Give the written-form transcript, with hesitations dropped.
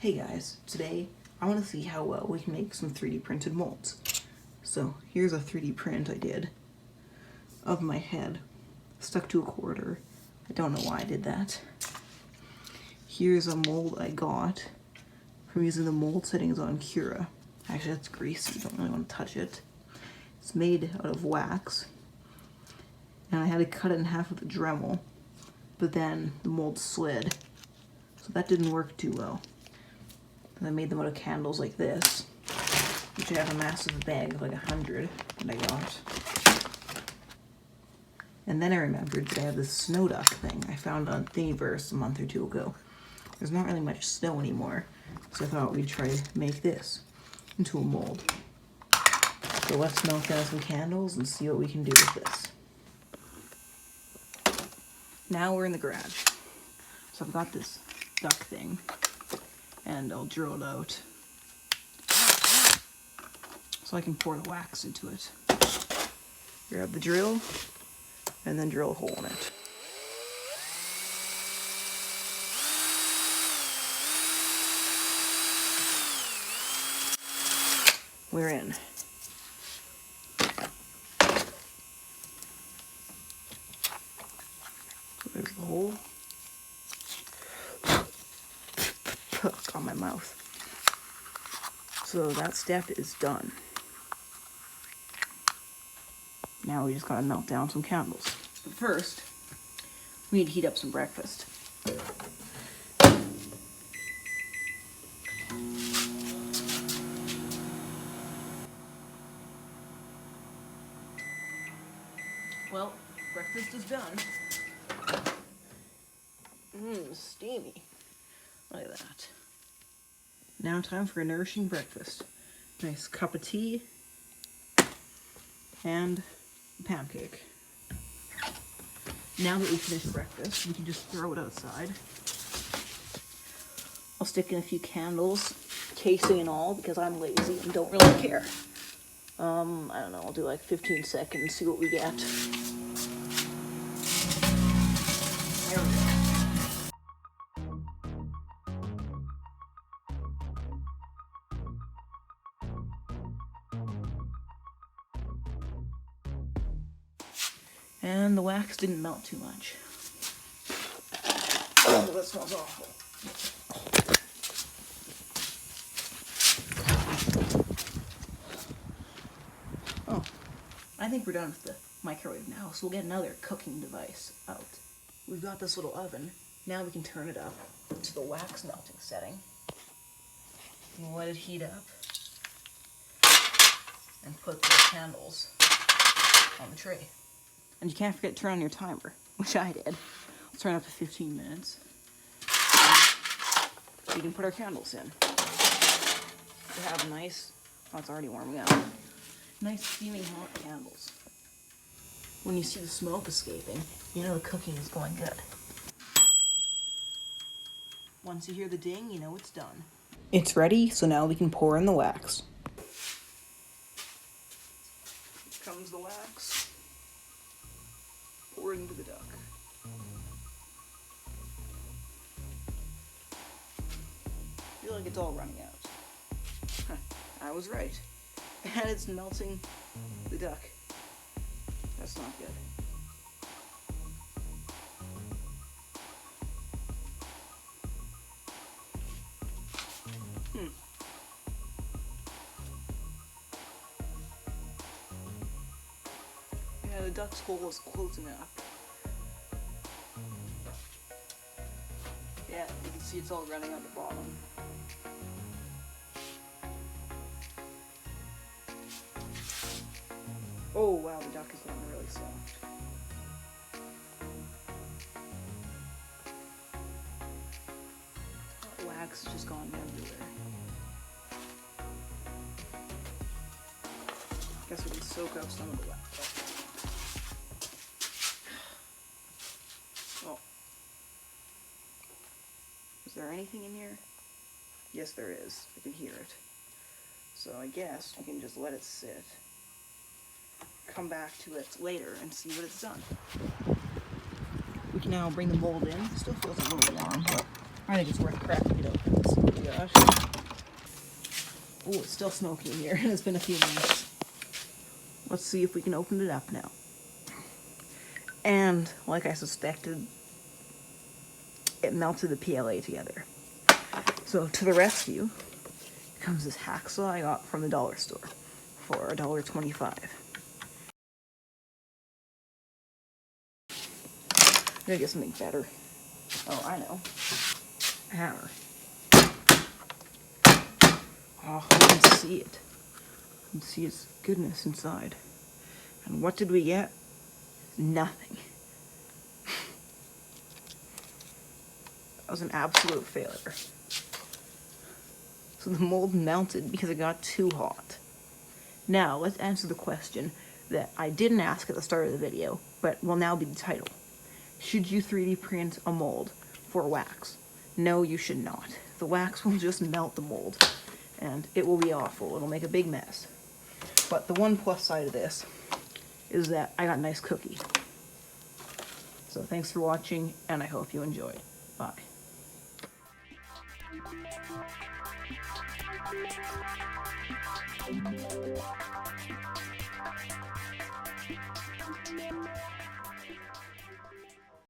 Hey guys, today I want to see how well we can make some 3D printed molds. So here's a 3D print I did of my head, stuck to a quarter. I don't know why I did that. Here's a mold I got from using the mold settings on Cura. Actually, that's greasy, don't really want to touch it. It's made out of wax, and I had to cut it in half with a Dremel, but then the mold slid, so that didn't work too well. And I made them out of candles like this, which I have a massive bag of like 100 that I got. And then I remembered that I have this snow duck thing I found on Thingiverse a month or two ago. There's not really much snow anymore, so I thought we'd try to make this into a mold. So let's melt down some candles and see what we can do with this. Now we're in the garage. So I've got this duck thing, and I'll drill it out so I can pour the wax into it. Grab the drill and then drill a hole in it. We're in. So there's the hole. On my mouth. So that step is done. Now we just gotta melt down some candles. But first, we need to heat up some breakfast. Well, breakfast is done. Steamy. Look at that. Now time for a nourishing breakfast. Nice cup of tea and a pancake. Now that we've finished breakfast, we can just throw it outside. I'll stick in a few candles, casing and all, because I'm lazy and don't really care. I don't know, I'll do like 15 seconds, see what we get. There we go. And the wax didn't melt too much. Oh, that smells awful. Oh, I think we're done with the microwave now, so we'll get another cooking device out. We've got this little oven. Now we can turn it up to the wax melting setting. We'll let it heat up. And put the candles on the tray. And you can't forget to turn on your timer, which I did. I'll turn it up to 15 minutes. We can put our candles in. To have nice, oh, it's already warming up. Nice steaming hot candles. When you see the smoke escaping, you know the cooking is going good. Once you hear the ding, you know it's done. It's ready, so now we can pour in the wax. Here comes the wax. Pour it into the duck. I feel like it's all running out. I was right. And it's melting the duck. That's not good. Yeah, the duck's hole is closing up. Yeah, you can see it's all running on the bottom. Oh wow, the duck is getting really soft. That wax has just gone everywhere. Guess we can soak up some of the wax. Oh. Is there anything in here? Yes, there is. I can hear it. So I guess I can just let it sit. Come back to it later and see what it's done. We can now bring the mold in. It still feels a little warm, but I think it's worth cracking it open. So we got gosh. Oh, it's still smoky in here. It's been a few minutes. Let's see if we can open it up now. And, like I suspected, it melted the PLA together. So, to the rescue comes this hacksaw I got from the dollar store for $1.25. I'm gonna get something better. Oh, I know. A hammer. Oh, you can see it. You can see its goodness inside. And what did we get? Nothing. That was an absolute failure. So the mold melted because it got too hot. Now, let's answer the question that I didn't ask at the start of the video, but will now be the title. Should you 3D print a mold for wax? No, you should not. The wax will just melt the mold, and it will be awful. It'll make a big mess. But the one plus side of this is that I got a nice cookie. So thanks for watching, and I hope you enjoyed. Bye.